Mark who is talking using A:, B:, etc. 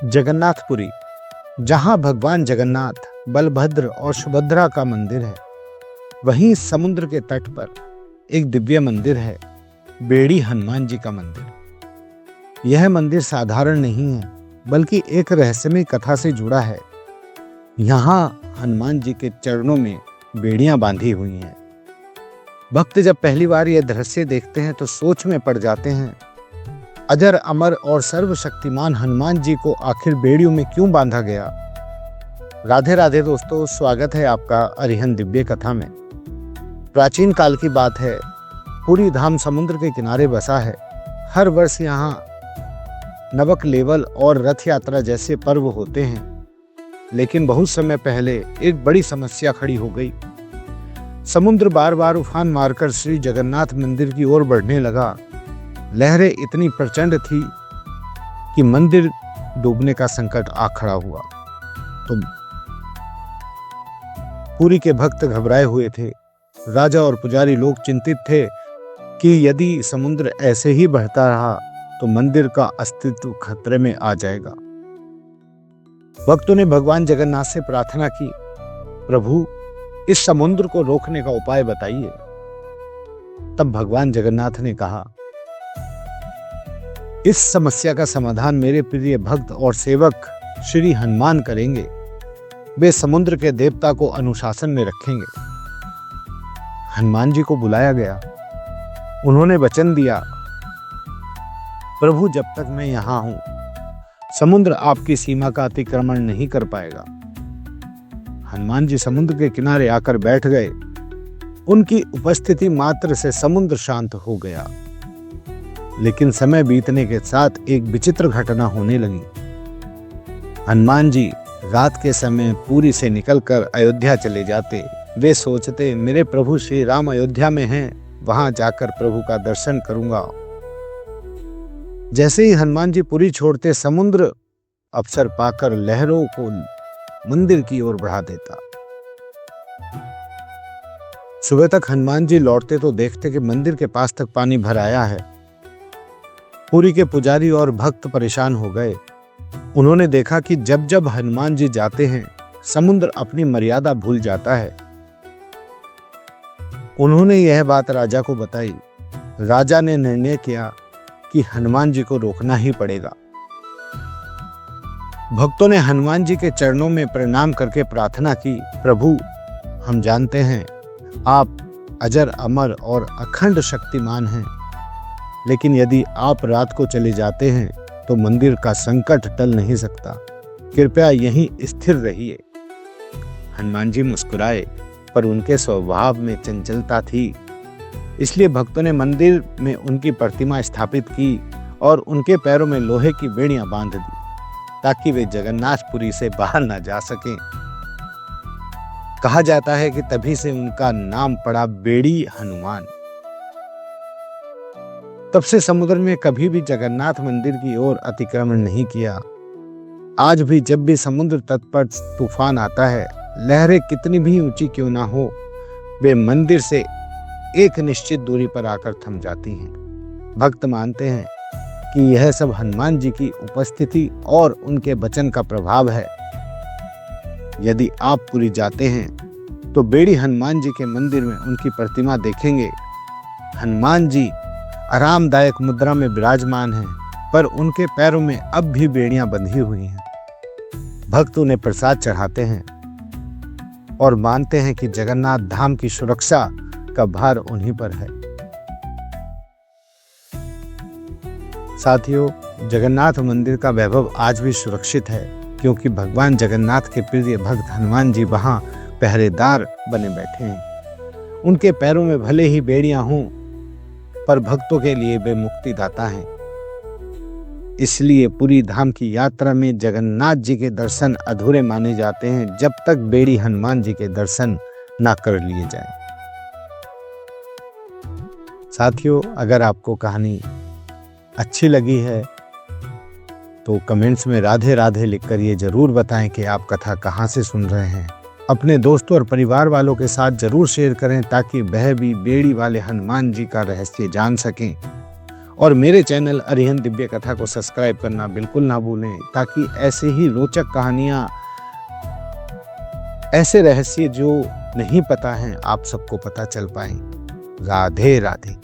A: जगन्नाथपुरी, जहां भगवान जगन्नाथ, बलभद्र और सुभद्रा का मंदिर है, वहीं समुद्र के तट पर एक दिव्य मंदिर है, बेड़ी हनुमान जी का मंदिर। यह मंदिर साधारण नहीं है, बल्कि एक रहस्यमय कथा से जुड़ा है। यहाँ हनुमान जी के चरणों में बेड़ियां बांधी हुई हैं। भक्त जब पहली बार यह दृश्य देखते हैं तो सोच में पड़ जाते हैं, अजर अमर और सर्वशक्तिमान हनुमान जी को आखिर बेड़ियों में क्यों बांधा गया। राधे राधे दोस्तों, स्वागत है आपका अरिहंत दिव्य कथा में। प्राचीन काल की बात है, पुरी धाम समुद्र के किनारे बसा है। हर वर्ष यहाँ नवक लेवल और रथ यात्रा जैसे पर्व होते हैं, लेकिन बहुत समय पहले एक बड़ी समस्या खड़ी हो गई। समुद्र बार बार उफान मारकर श्री जगन्नाथ मंदिर की ओर बढ़ने लगा। लहरें इतनी प्रचंड थी कि मंदिर डूबने का संकट आ खड़ा हुआ। तो पुरी के भक्त घबराए हुए थे। राजा और पुजारी लोग चिंतित थे कि यदि समुद्र ऐसे ही बढ़ता रहा तो मंदिर का अस्तित्व खतरे में आ जाएगा। भक्तों ने भगवान जगन्नाथ से प्रार्थना की, प्रभु इस समुद्र को रोकने का उपाय बताइए। तब भगवान जगन्नाथ ने कहा, इस समस्या का समाधान मेरे प्रिय भक्त और सेवक श्री हनुमान करेंगे। वे समुद्र के देवता को अनुशासन में रखेंगे। हनुमान जी को बुलाया गया। उन्होंने वचन दिया, प्रभु जब तक मैं यहां हूं, समुद्र आपकी सीमा का अतिक्रमण नहीं कर पाएगा। हनुमान जी समुद्र के किनारे आकर बैठ गए। उनकी उपस्थिति मात्र से समुद्र शांत हो गया। लेकिन समय बीतने के साथ एक विचित्र घटना होने लगी। हनुमान जी रात के समय पुरी से निकलकर अयोध्या चले जाते। वे सोचते, मेरे प्रभु श्री राम अयोध्या में हैं, वहां जाकर प्रभु का दर्शन करूंगा। जैसे ही हनुमान जी पुरी छोड़ते, समुद्र अवसर पाकर लहरों को मंदिर की ओर बढ़ा देता। सुबह तक हनुमान जी लौटते तो देखते कि मंदिर के पास तक पानी भर आया है। पुरी के पुजारी और भक्त परेशान हो गए। उन्होंने देखा कि जब जब हनुमान जी जाते हैं, समुद्र अपनी मर्यादा भूल जाता है। उन्होंने यह बात राजा को बताई। राजा ने निर्णय किया कि हनुमान जी को रोकना ही पड़ेगा। भक्तों ने हनुमान जी के चरणों में प्रणाम करके प्रार्थना की, प्रभु हम जानते हैं आप अजर अमर और अखंड शक्तिमान हैं, लेकिन यदि आप रात को चले जाते हैं तो मंदिर का संकट टल नहीं सकता। कृपया यहीं स्थिर रहिए। हनुमान जी मुस्कुराए, पर उनके स्वभाव में चंचलता थी। इसलिए भक्तों ने मंदिर में उनकी प्रतिमा स्थापित की और उनके पैरों में लोहे की बेड़ियां बांध दी, ताकि वे जगन्नाथपुरी से बाहर न जा सकें। कहा जाता है कि तभी से उनका नाम पड़ा बेड़ी हनुमान। तब से समुद्र में कभी भी जगन्नाथ मंदिर की ओर अतिक्रमण नहीं किया। आज भी जब भी समुद्र तट पर तूफान आता है, लहरें कितनी भी ऊंची क्यों ना हो, वे मंदिर से एक निश्चित दूरी पर आकर थम जाती हैं। भक्त मानते हैं कि यह सब हनुमान जी की उपस्थिति और उनके वचन का प्रभाव है। यदि आप पुरी जाते हैं तो बेड़ी हनुमान जी के मंदिर में उनकी प्रतिमा देखेंगे। हनुमान जी आरामदायक मुद्रा में विराजमान हैं, पर उनके पैरों में अब भी बेड़ियां बंधी हुई हैं। भक्त उन्हें प्रसाद चढ़ाते हैं और मानते हैं कि जगन्नाथ धाम की सुरक्षा का भार उन्हीं पर है। साथियों, जगन्नाथ मंदिर का वैभव आज भी सुरक्षित है, क्योंकि भगवान जगन्नाथ के प्रिय भक्त हनुमान जी वहां पहरेदार बने बैठे हैं। उनके पैरों में भले ही बेड़ियां हों, पर भक्तों के लिए वे मुक्तिदाता हैं। इसलिए पुरी धाम की यात्रा में जगन्नाथ जी के दर्शन अधूरे माने जाते हैं जब तक बेड़ी हनुमान जी के दर्शन ना कर लिए जाएं। साथियों, अगर आपको कहानी अच्छी लगी है तो कमेंट्स में राधे राधे लिखकर ये जरूर बताएं कि आप कथा कहाँ से सुन रहे हैं। अपने दोस्तों और परिवार वालों के साथ जरूर शेयर करें, ताकि वह भी बेड़ी वाले हनुमान जी का रहस्य जान सकें और मेरे चैनल अरिहंत दिव्य कथा को सब्सक्राइब करना बिल्कुल ना भूलें, ताकि ऐसे ही रोचक कहानियां, ऐसे रहस्य जो नहीं पता हैं, आप सबको पता चल पाए। राधे राधे।